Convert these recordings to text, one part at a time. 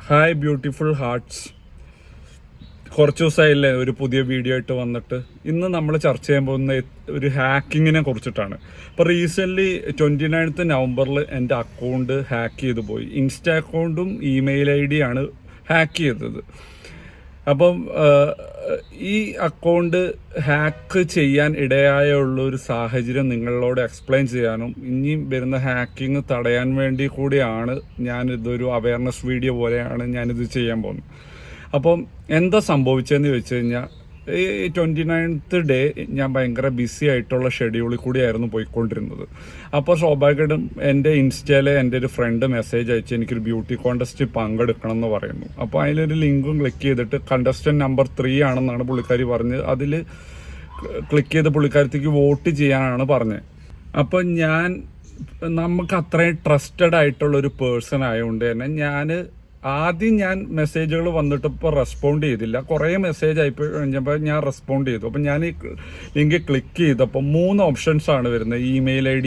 Hi beautiful hearts. കുറച്ച് ദിവസമായില്ലേ ഒരു പുതിയ വീഡിയോ ആയിട്ട് വന്നിട്ട്. ഇന്ന് നമ്മൾ ചർച്ച ചെയ്യാൻ പോകുന്ന ഒരു ഹാക്കിങ്ങിനെ കുറിച്ചിട്ടാണ്. ഇപ്പോൾ റീസെൻ്റ്ലി 29th നവംബറിൽ എൻ്റെ അക്കൗണ്ട് ഹാക്ക് ചെയ്തു പോയി. ഇൻസ്റ്റ അക്കൗണ്ടും ഇമെയിൽ ID ആണ് ഹാക്ക് ചെയ്തത്. അപ്പം ഈ അക്കൗണ്ട് ഹാക്ക് ചെയ്യാൻ ഇടയായുള്ളൊരു സാഹചര്യം നിങ്ങളോട് എക്സ്പ്ലെയിൻ ചെയ്യാനും ഇനിയും വരുന്ന ഹാക്കിങ് തടയാൻ വേണ്ടി കൂടിയാണ് ഞാനിതൊരു അവയർനെസ് വീഡിയോ പോലെയാണ് ഞാനിത് ചെയ്യാൻ പോകുന്നത്. അപ്പം എന്താ സംഭവിച്ചതെന്ന് ചോദിച്ചു കഴിഞ്ഞാൽ, ഈ 29th ഡേ ഞാൻ ഭയങ്കര ബിസി ആയിട്ടുള്ള ഷെഡ്യൂളിൽ കൂടിയായിരുന്നു പോയിക്കൊണ്ടിരുന്നത്. അപ്പോൾ സ്വാഭാവികമായിട്ടും എൻ്റെ ഇൻസ്റ്റയിൽ എൻ്റെ ഒരു ഫ്രണ്ട് മെസ്സേജ് അയച്ച് എനിക്കൊരു ബ്യൂട്ടി കോൺടെസ്റ്റ് പങ്കെടുക്കണം എന്ന് പറയുന്നു. അപ്പോൾ അതിലൊരു ലിങ്കും ക്ലിക്ക് ചെയ്തിട്ട് കണ്ടസ്റ്റൻറ്റ് നമ്പർ 3 ആണെന്നാണ് പുള്ളിക്കാരി പറഞ്ഞത്. അതിൽ ക്ലിക്ക് ചെയ്ത് പുള്ളിക്കാരത്തേക്ക് വോട്ട് ചെയ്യാനാണ് പറഞ്ഞത്. അപ്പോൾ നമുക്ക് അത്രയും ട്രസ്റ്റഡ് ആയിട്ടുള്ളൊരു പേഴ്സൺ ആയതുകൊണ്ട് തന്നെ ഞാൻ മെസ്സേജുകൾ വന്നിട്ട് ഇപ്പോൾ റെസ്പോണ്ട് ചെയ്തില്ല. കുറേ മെസ്സേജ് ആയിപ്പോൾ കഴിഞ്ഞപ്പോൾ ഞാൻ റെസ്പോണ്ട് ചെയ്തു. അപ്പം ഞാൻ ഈ ലിങ്ക് ക്ലിക്ക് ചെയ്തപ്പോൾ 3 ഓപ്ഷൻസാണ് വരുന്നത്. ഇമെയിൽ ID,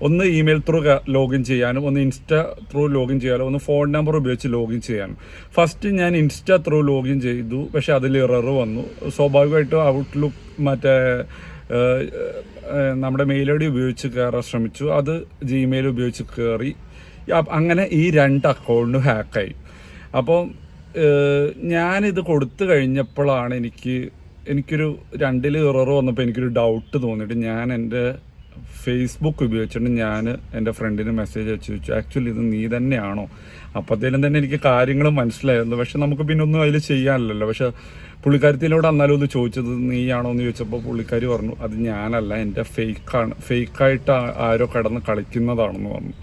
ഒന്ന് ഇമെയിൽ ത്രൂ ലോഗിൻ ചെയ്യാനും, ഒന്ന് ഇൻസ്റ്റ ത്രൂ ലോഗിൻ ചെയ്യാനും, ഒന്ന് ഫോൺ നമ്പർ ഉപയോഗിച്ച് ലോഗിൻ ചെയ്യാനും. ഫസ്റ്റ് ഞാൻ ഇൻസ്റ്റ ത്രൂ ലോഗിൻ ചെയ്തു, പക്ഷേ അതിൽ എറർ വന്നു. സ്വാഭാവികമായിട്ടും ഔട്ട്ലുക്ക് നമ്മുടെ മെയിൽ ID ഉപയോഗിച്ച് കയറാൻ ശ്രമിച്ചു. അത് ജിമെയിൽ ഉപയോഗിച്ച് കയറി. അങ്ങനെ ഈ 2 അക്കൗണ്ടും ഹാക്കായി. അപ്പോൾ ഞാനിത് കൊടുത്തു കഴിഞ്ഞപ്പോഴാണ് എനിക്കൊരു 2 എറർ വന്നപ്പോൾ എനിക്കൊരു ഡൗട്ട് തോന്നിയിട്ട് ഞാൻ എൻ്റെ ഫേസ്ബുക്ക് ഉപയോഗിച്ചിട്ട് ഞാൻ എൻ്റെ ഫ്രണ്ടിന് മെസ്സേജ് അയച്ചു ചോദിച്ചു, ആക്ച്വലി ഇത് നീ തന്നെയാണോ? അപ്പോഴത്തേലും തന്നെ എനിക്ക് കാര്യങ്ങൾ മനസ്സിലായിരുന്നു. പക്ഷെ നമുക്ക് പിന്നെ ഒന്നും അതിൽ ചെയ്യാനില്ലല്ലോ. പക്ഷെ പുള്ളിക്കാരത്തിനോട് അന്നാലും ഒന്ന് ചോദിച്ചത് നീയാണോ എന്ന് ചോദിച്ചപ്പോൾ പുള്ളിക്കാരി പറഞ്ഞു, അത് ഞാനല്ല, എൻ്റെ ഫേക്കായിട്ട് ആരോ കിടന്ന് കളിക്കുന്നതാണെന്ന് പറഞ്ഞു.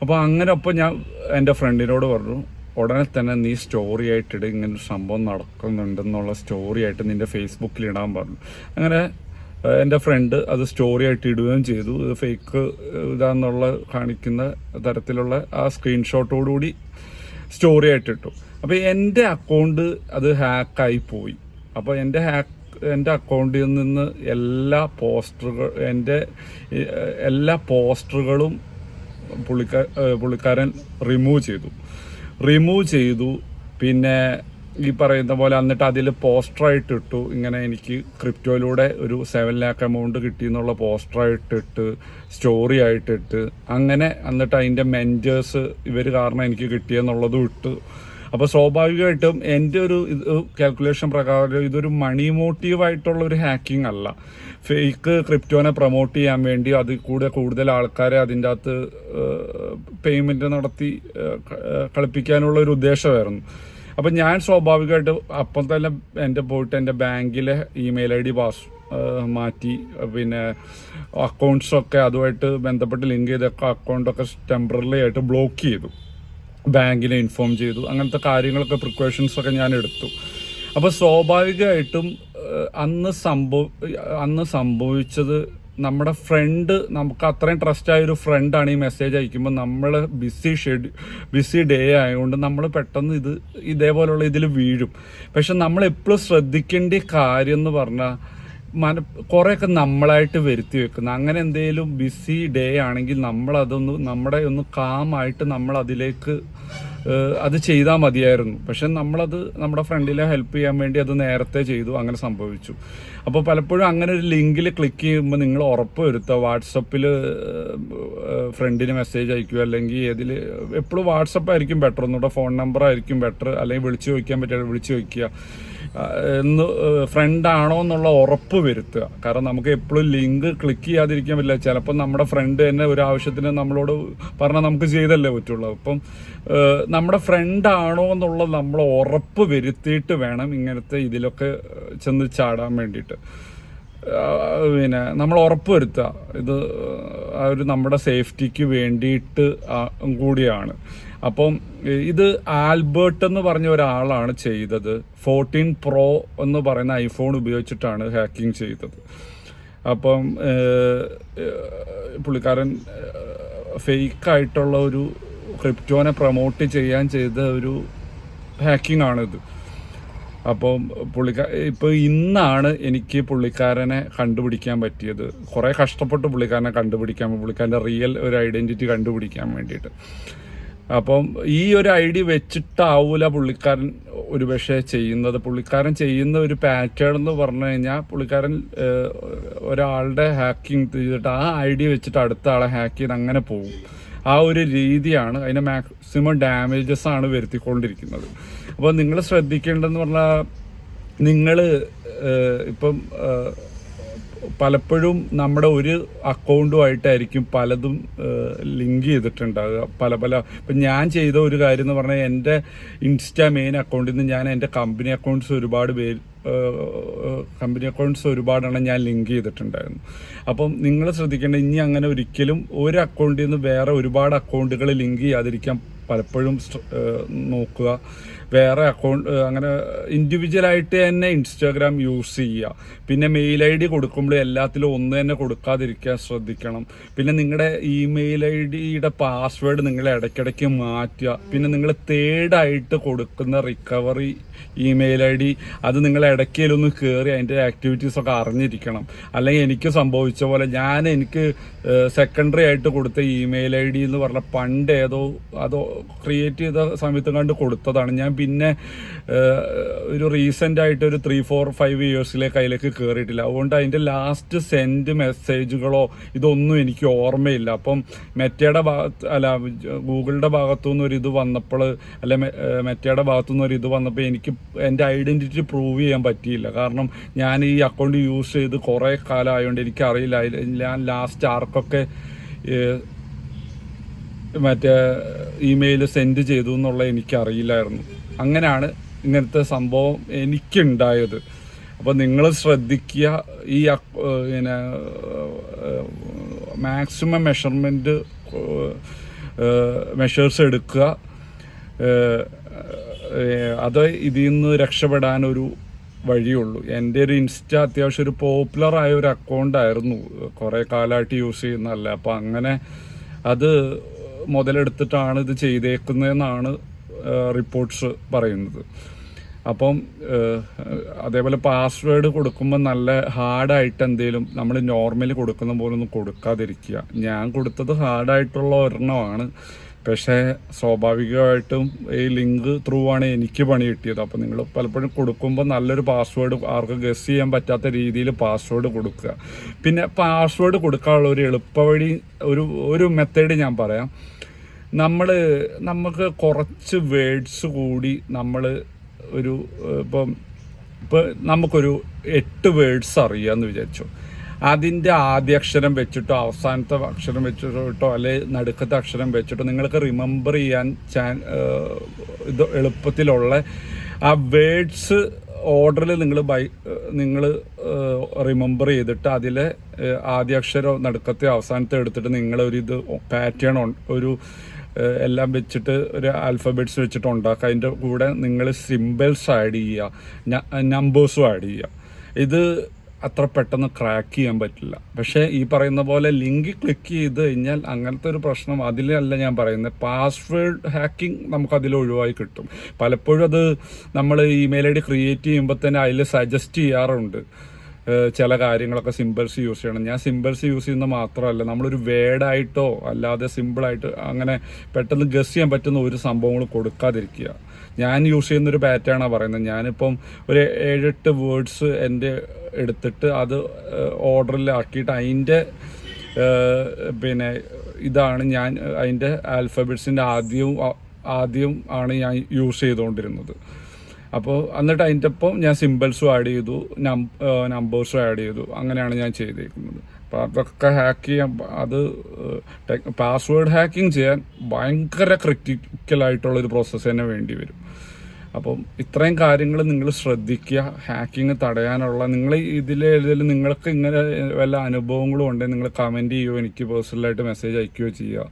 അപ്പോൾ അപ്പോൾ ഞാൻ എൻ്റെ ഫ്രണ്ടിനോട് പറഞ്ഞു, ഉടനെ തന്നെ നീ സ്റ്റോറി ആയിട്ടിട്, ഇങ്ങനൊരു സംഭവം നടക്കുന്നുണ്ടെന്നുള്ള സ്റ്റോറി ആയിട്ട് നിൻ്റെ ഫേസ്ബുക്കിൽ ഇടാൻ പറഞ്ഞു. അങ്ങനെ എൻ്റെ ഫ്രണ്ട് അത് സ്റ്റോറി ആയിട്ട് ഇടുകയും ചെയ്തു. ഇത് ഫേക്ക് ഇതാന്നുള്ള കാണിക്കുന്ന തരത്തിലുള്ള ആ സ്ക്രീൻഷോട്ടോടുകൂടി സ്റ്റോറി ആയിട്ട് ഇട്ടു. അപ്പോൾ എൻ്റെ അക്കൗണ്ട് അത് ഹാക്കായി പോയി. അപ്പോൾ എൻ്റെ അക്കൗണ്ടിൽ നിന്ന് എല്ലാ പോസ്റ്ററുകളും പുള്ളിക്കാരൻ റിമൂവ് ചെയ്തു. പിന്നെ ഈ പറയുന്ന പോലെ എന്നിട്ട് അതിൽ പോസ്റ്ററായിട്ട് ഇട്ടു, ഇങ്ങനെ എനിക്ക് ക്രിപ്റ്റോയിലൂടെ ഒരു 7 lakh എമൗണ്ട് കിട്ടിയെന്നുള്ള പോസ്റ്ററായിട്ടിട്ട് സ്റ്റോറി ആയിട്ടിട്ട്, അങ്ങനെ എന്നിട്ട് അതിൻ്റെ മെൻറ്റേഴ്സ് ഇവർ കാരണം എനിക്ക് കിട്ടിയെന്നുള്ളതും ഇട്ടു. അപ്പോൾ സ്വാഭാവികമായിട്ടും എൻ്റെ ഒരു കാൽക്കുലേഷൻ പ്രകാരം ഇതൊരു മണി മോട്ടീവായിട്ടുള്ള ഒരു ഹാക്കിംഗ് അല്ല. ഫേക്ക് ക്രിപ്റ്റോനെ പ്രൊമോട്ട് ചെയ്യാൻ വേണ്ടി അതിൽ കൂടുതൽ ആൾക്കാരെ അതിൻ്റെ അകത്ത് പേയ്മെൻറ്റ് നടത്തി കളിപ്പിക്കാനുള്ള ഒരു ഉദ്ദേശമായിരുന്നു. അപ്പം ഞാൻ സ്വാഭാവികമായിട്ട് അപ്പം തന്നെ എൻ്റെ ബാങ്കിലെ ഇമെയിൽ ID മാറ്റി, പിന്നെ അക്കൗണ്ട്സൊക്കെ അതുമായിട്ട് ബന്ധപ്പെട്ട് ലിങ്ക് ചെയ്തൊക്കെ അക്കൗണ്ടൊക്കെ ടെമ്പററി ആയിട്ട് ബ്ലോക്ക് ചെയ്തു, ബാങ്കിനെ ഇൻഫോം ചെയ്തു. അങ്ങനത്തെ കാര്യങ്ങളൊക്കെ പ്രിക്കോഷൻസൊക്കെ ഞാൻ എടുത്തു. അപ്പോൾ സ്വാഭാവികമായിട്ടും അന്ന് സംഭവിച്ചത്, നമ്മുടെ ഫ്രണ്ട്, നമുക്ക് അത്രയും ട്രസ്റ്റായൊരു ഫ്രണ്ടാണ് ഈ മെസ്സേജ് അയക്കുമ്പോൾ നമ്മൾ ബിസി ഡേ ആയതുകൊണ്ട് നമ്മൾ പെട്ടെന്ന് ഇതേപോലുള്ള ഇതിൽ വീഴും. പക്ഷെ നമ്മൾ എപ്പോഴും ശ്രദ്ധിക്കേണ്ട കാര്യം എന്ന് പറഞ്ഞാൽ കുറേയൊക്കെ നമ്മളായിട്ട് വരുത്തി വെക്കുന്നത്. അങ്ങനെ എന്തെങ്കിലും ബിസി ഡേ ആണെങ്കിൽ നമ്മുടെ ഒന്ന് കാമായിട്ട് നമ്മൾ അതിലേക്ക് അത് ചെയ്താൽ മതിയായിരുന്നു. പക്ഷെ നമ്മുടെ ഫ്രണ്ടിനെ ഹെൽപ്പ് ചെയ്യാൻ വേണ്ടി അത് നേരത്തെ ചെയ്തു. അങ്ങനെ സംഭവിച്ചു. അപ്പോൾ പലപ്പോഴും അങ്ങനെ ഒരു ലിങ്കിൽ ക്ലിക്ക് ചെയ്യുമ്പോൾ നിങ്ങൾ ഉറപ്പ് വരുത്തുക, വാട്സപ്പിൽ ഫ്രണ്ടിന് മെസ്സേജ് അയക്കുക, അല്ലെങ്കിൽ എപ്പോഴും വാട്സപ്പ് ആയിരിക്കും ബെറ്റർ, ഒന്നുകൂടെ ഫോൺ നമ്പർ ആയിരിക്കും ബെറ്റർ, അല്ലെങ്കിൽ വിളിച്ചു ചോദിക്കാൻ പറ്റില്ല വിളിച്ചു ചോദിക്കുക എന്ന് ഫ്രണ്ടാണോ എന്നുള്ള ഉറപ്പ് വരുത്തുക. കാരണം നമുക്ക് എപ്പോഴും ലിങ്ക് ക്ലിക്ക് ചെയ്യാതിരിക്കാൻ പറ്റില്ല. ചിലപ്പോൾ നമ്മുടെ ഫ്രണ്ട് തന്നെ ഒരു ആവശ്യത്തിന് നമ്മളോട് പറഞ്ഞാൽ നമുക്ക് ചെയ്തല്ലേ പറ്റുള്ളൂ. അപ്പം നമ്മുടെ ഫ്രണ്ടാണോ എന്നുള്ളത് നമ്മൾ ഉറപ്പ് വരുത്തിയിട്ട് വേണം ഇങ്ങനത്തെ ഇതിലൊക്കെ ചെന്ന് ചാടാൻ വേണ്ടിയിട്ട്. പിന്നെ നമ്മൾ ഉറപ്പ് വരുത്തുക, ഇത് നമ്മുടെ സേഫ്റ്റിക്ക് വേണ്ടിയിട്ട് കൂടിയാണ്. അപ്പം ഇത് ആൽബർട്ട് എന്ന് പറഞ്ഞ ഒരാളാണ് ചെയ്തത്. 14 Pro എന്ന് പറയുന്ന ഐഫോൺ ഉപയോഗിച്ചിട്ടാണ് ഹാക്കിംഗ് ചെയ്തത്. അപ്പം പുള്ളിക്കാരൻ ഫേക്കായിട്ടുള്ള ഒരു ക്രിപ്റ്റോനെ പ്രൊമോട്ട് ചെയ്ത ഒരു ഹാക്കിംഗ് ആണിത്. അപ്പം ഇപ്പോൾ ഇന്നാണ് എനിക്ക് പുള്ളിക്കാരനെ കണ്ടുപിടിക്കാൻ പറ്റിയത്. കുറേ കഷ്ടപ്പെട്ട് പുള്ളിക്കാരനെ പുള്ളിക്കാരൻ്റെ റിയൽ ഒരു ഐഡൻറ്റിറ്റി കണ്ടുപിടിക്കാൻ വേണ്ടിയിട്ട്. അപ്പം ഈ ഒരു ഐഡി വെച്ചിട്ടാവൂല പുള്ളിക്കാരൻ ഒരു പക്ഷേ ചെയ്യുന്നത്. പുള്ളിക്കാരൻ ചെയ്യുന്ന ഒരു പാറ്റേൺ എന്ന് പറഞ്ഞു കഴിഞ്ഞാൽ പുള്ളിക്കാരൻ ഒരാളുടെ ഹാക്കിങ് ചെയ്തിട്ട് ആ ഐഡി വെച്ചിട്ട് അടുത്ത ആളെ ഹാക്ക് ചെയ്ത് അങ്ങനെ പോകും. ആ ഒരു രീതിയാണ്, അതിന് മാക്സിമം ഡാമേജസ് ആണ് വരുത്തിക്കൊണ്ടിരിക്കുന്നത്. അപ്പോൾ നിങ്ങൾ ശ്രദ്ധിക്കേണ്ടതെന്ന് പറഞ്ഞാൽ, നിങ്ങൾ ഇപ്പം പലപ്പോഴും നമ്മുടെ ഒരു അക്കൗണ്ടുമായിട്ടായിരിക്കും പലതും ലിങ്ക് ചെയ്തിട്ടുണ്ടാകുക. ഇപ്പം ഞാൻ ചെയ്ത ഒരു കാര്യം എന്ന് പറഞ്ഞാൽ, എൻ്റെ ഇൻസ്റ്റാ മെയിൻ അക്കൗണ്ടിൽ നിന്ന് ഞാൻ എൻ്റെ കമ്പനി അക്കൗണ്ട്സ് ഒരുപാടെണ്ണം ഞാൻ ലിങ്ക് ചെയ്തിട്ടുണ്ടായിരുന്നു. അപ്പം നിങ്ങൾ ശ്രദ്ധിക്കേണ്ടത്, ഇനി അങ്ങനെ ഒരിക്കലും ഒരു അക്കൗണ്ടിൽ നിന്ന് വേറെ ഒരുപാട് അക്കൗണ്ടുകൾ ലിങ്ക് ചെയ്യാതിരിക്കാൻ പലപ്പോഴും നോക്കുക. വേറെ അക്കൗണ്ട് അങ്ങനെ ഇൻഡിവിജ്വലായിട്ട് തന്നെ ഇൻസ്റ്റാഗ്രാം യൂസ് ചെയ്യുക. പിന്നെ മെയിൽ ID കൊടുക്കുമ്പോൾ എല്ലാത്തിലും ഒന്ന് തന്നെ കൊടുക്കാതിരിക്കാൻ ശ്രദ്ധിക്കണം. പിന്നെ നിങ്ങളുടെ ഇമെയിൽ IDയുടെ പാസ്വേഡ് നിങ്ങൾ ഇടയ്ക്കിടയ്ക്ക് മാറ്റുക. പിന്നെ നിങ്ങൾ തേർഡായിട്ട് കൊടുക്കുന്ന റിക്കവറി ഇമെയിൽ ID അത് നിങ്ങൾ ഇടയ്ക്കലൊന്ന് കയറി അതിൻ്റെ ആക്ടിവിറ്റീസൊക്കെ അറിഞ്ഞിരിക്കണം. അല്ലെങ്കിൽ എനിക്ക് സംഭവിച്ച പോലെ, എനിക്ക് സെക്കൻഡറി ആയിട്ട് കൊടുത്ത ഇമെയിൽ ID എന്ന് പറഞ്ഞാൽ പണ്ട് അതോ ക്രിയേറ്റ് ചെയ്ത സമയത്ത് കണ്ട് കൊടുത്തതാണ്. ഞാൻ പിന്നെ ഒരു റീസെൻ്റായിട്ട് ഒരു 3-4-5 ഇയേഴ്സിലേക്ക് അതിലേക്ക് കയറിയിട്ടില്ല. അതുകൊണ്ട് അതിൻ്റെ ലാസ്റ്റ് സെൻഡ് മെസ്സേജുകളോ ഇതൊന്നും എനിക്ക് ഓർമ്മയില്ല. അപ്പം ഗൂഗിളിൻ്റെ ഭാഗത്തുനിന്ന് ഒരു ഇത് വന്നപ്പോൾ, മെറ്റയുടെ ഭാഗത്തുനിന്ന് ഒരു ഇത് വന്നപ്പോൾ എനിക്ക് എൻ്റെ ഐഡൻറ്റിറ്റി പ്രൂവ് ചെയ്യാൻ പറ്റിയില്ല. കാരണം ഞാൻ ഈ അക്കൗണ്ട് യൂസ് ചെയ്ത് കുറേ കാലം ആയതുകൊണ്ട് എനിക്കറിയില്ല ഞാൻ ലാസ്റ്റ് ആർക്കൊക്കെ മറ്റേ ഇമെയിൽ സെൻഡ് ചെയ്തു എന്നുള്ളത് എനിക്കറിയില്ലായിരുന്നു. അങ്ങനെയാണ് ഇങ്ങനത്തെ സംഭവം എനിക്കുണ്ടായത്. അപ്പോൾ നിങ്ങൾ ശ്രദ്ധിക്കുക, ഈ പിന്നെ മാക്സിമം മെഷേഴ്സ് എടുക്കുക. അത് ഇതിൽ നിന്ന് രക്ഷപ്പെടാനൊരു വഴിയുള്ളൂ. എൻ്റെ ഒരു ഇൻസ്റ്റ അത്യാവശ്യം ഒരു പോപ്പുലറായ ഒരു അക്കൗണ്ടായിരുന്നു, കുറേ കാലമായിട്ട് യൂസ് ചെയ്യുന്നതല്ല. അപ്പോൾ അങ്ങനെ അത് മുതലെടുത്തിട്ടാണ് ഇത് ചെയ്തേക്കുന്നതെന്നാണ് റിപ്പോർട്ട്സ് പറയുന്നത്. അപ്പം അതേപോലെ പാസ്വേഡ് കൊടുക്കുമ്പോൾ നല്ല ഹാർഡായിട്ട് എന്തെങ്കിലും നമ്മൾ നോർമലി കൊടുക്കുന്ന പോലെ ഒന്നും കൊടുക്കാതിരിക്കുക. ഞാൻ കൊടുത്തത് ഹാർഡായിട്ടുള്ള ഒരെണ്ണമാണ്. പക്ഷേ സ്വാഭാവികമായിട്ടും ഈ ലിങ്ക് ത്രൂ ആണ് എനിക്ക് പണി കിട്ടിയത്. അപ്പോൾ നിങ്ങൾ പലപ്പോഴും കൊടുക്കുമ്പോൾ നല്ലൊരു പാസ്വേഡ്, ആർക്കും ഗസ് ചെയ്യാൻ പറ്റാത്ത രീതിയിൽ പാസ്വേഡ് കൊടുക്കുക. പിന്നെ പാസ്വേഡ് കൊടുക്കാനുള്ള ഒരു എളുപ്പവഴി, ഒരു മെത്തേഡ് ഞാൻ പറയാം. നമുക്ക് കുറച്ച് വേർഡ്സ് കൂടി നമ്മൾ ഇപ്പം നമുക്കൊരു 8 വേർഡ്സ് അറിയാമെന്ന് വിചാരിച്ചു. അതിൻ്റെ ആദ്യ അക്ഷരം വെച്ചിട്ടോ അവസാനത്തെ അക്ഷരം വെച്ചിട്ടോ അല്ലെങ്കിൽ നടുക്കത്തെ അക്ഷരം വെച്ചിട്ടോ നിങ്ങൾക്ക് റിമെമ്പർ ചെയ്യാൻ ഇത് എളുപ്പത്തിലുള്ള ആ വേർഡ്സ് ഓർഡറിൽ നിങ്ങൾ റിമെമ്പർ ചെയ്തിട്ട് അതിലെ ആദ്യ അക്ഷരം നടുക്കത്തെ അവസാനത്തെ എടുത്തിട്ട് നിങ്ങളൊരിത് പാറ്റേൺ എല്ലാം വെച്ചിട്ട് ഒരു ആൽഫബറ്റ്സ് വെച്ചിട്ട് ഉണ്ടാക്കുക. അതിൻ്റെ കൂടെ നിങ്ങൾ സിമ്പിൾസ് ആഡ് ചെയ്യുക, നമ്പേഴ്സും ആഡ് ചെയ്യുക. ഇത് അത്ര പെട്ടെന്ന് ക്രാക്ക് ചെയ്യാൻ പറ്റില്ല. പക്ഷേ ഈ പറയുന്ന പോലെ ലിങ്ക് ക്ലിക്ക് ചെയ്ത് കഴിഞ്ഞാൽ അങ്ങനത്തെ ഒരു പ്രശ്നം അതിലല്ല ഞാൻ പറയുന്നത്. പാസ്വേഡ് ഹാക്കിംഗ് നമുക്കതിൽ ഒഴിവായി കിട്ടും. പലപ്പോഴും അത് നമ്മൾ ഇമെയിൽ ID ക്രിയേറ്റ് ചെയ്യുമ്പോൾ തന്നെ അതിൽ സജസ്റ്റ് ചെയ്യാറുണ്ട് ചില കാര്യങ്ങളൊക്കെ സിമ്പിൾസ് യൂസ് ചെയ്യണം. ഞാൻ സിമ്പിൾസ് യൂസ് ചെയ്യുന്ന മാത്രമല്ല, നമ്മളൊരു വേർഡായിട്ടോ അല്ലാതെ സിമ്പിളായിട്ട് അങ്ങനെ പെട്ടെന്ന് ഗസ് ചെയ്യാൻ പറ്റുന്ന ഒരു സംഭവങ്ങൾ കൊടുക്കാതിരിക്കുക. ഞാൻ യൂസ് ചെയ്യുന്നൊരു പാറ്റേണാണ് പറയുന്നത്. ഞാനിപ്പം ഒരു 7-8 വേർഡ്സ് എൻ്റെ എടുത്തിട്ട് അത് ഓർഡറിലാക്കിയിട്ട് അതിൻ്റെ പിന്നെ ഇതാണ് ഞാൻ അതിൻ്റെ ആൽഫബറ്റ്സിൻ്റെ ആദ്യം ആണ് ഞാൻ യൂസ് ചെയ്തുകൊണ്ടിരുന്നത്. അപ്പോൾ എന്നിട്ട് അതിൻ്റെ ഒപ്പം ഞാൻ സിമ്പിൾസും ആഡ് ചെയ്തു, നമ്പേഴ്സും ആഡ് ചെയ്തു. അങ്ങനെയാണ് ഞാൻ ചെയ്തേക്കുന്നത്. അപ്പോൾ അതൊക്കെ ഹാക്ക് ചെയ്യാൻ, പാസ്വേഡ് ഹാക്കിങ് ചെയ്യാൻ ഭയങ്കര ക്രിറ്റിക്കലായിട്ടുള്ളൊരു പ്രോസസ്സ് തന്നെ വേണ്ടി വരും. അപ്പം ഇത്രയും കാര്യങ്ങൾ നിങ്ങൾ ശ്രദ്ധിക്കുക. ഹാക്കിങ് തടയാനുള്ള നിങ്ങൾ ഇതിലേതെങ്കിലും നിങ്ങൾക്ക് ഇങ്ങനെ വല്ല അനുഭവങ്ങളും ഉണ്ടെങ്കിൽ നിങ്ങൾ കമൻറ്റ് ചെയ്യുകയോ എനിക്ക് പേഴ്സണലായിട്ട് മെസ്സേജ് അയക്കുകയോ ചെയ്യുക.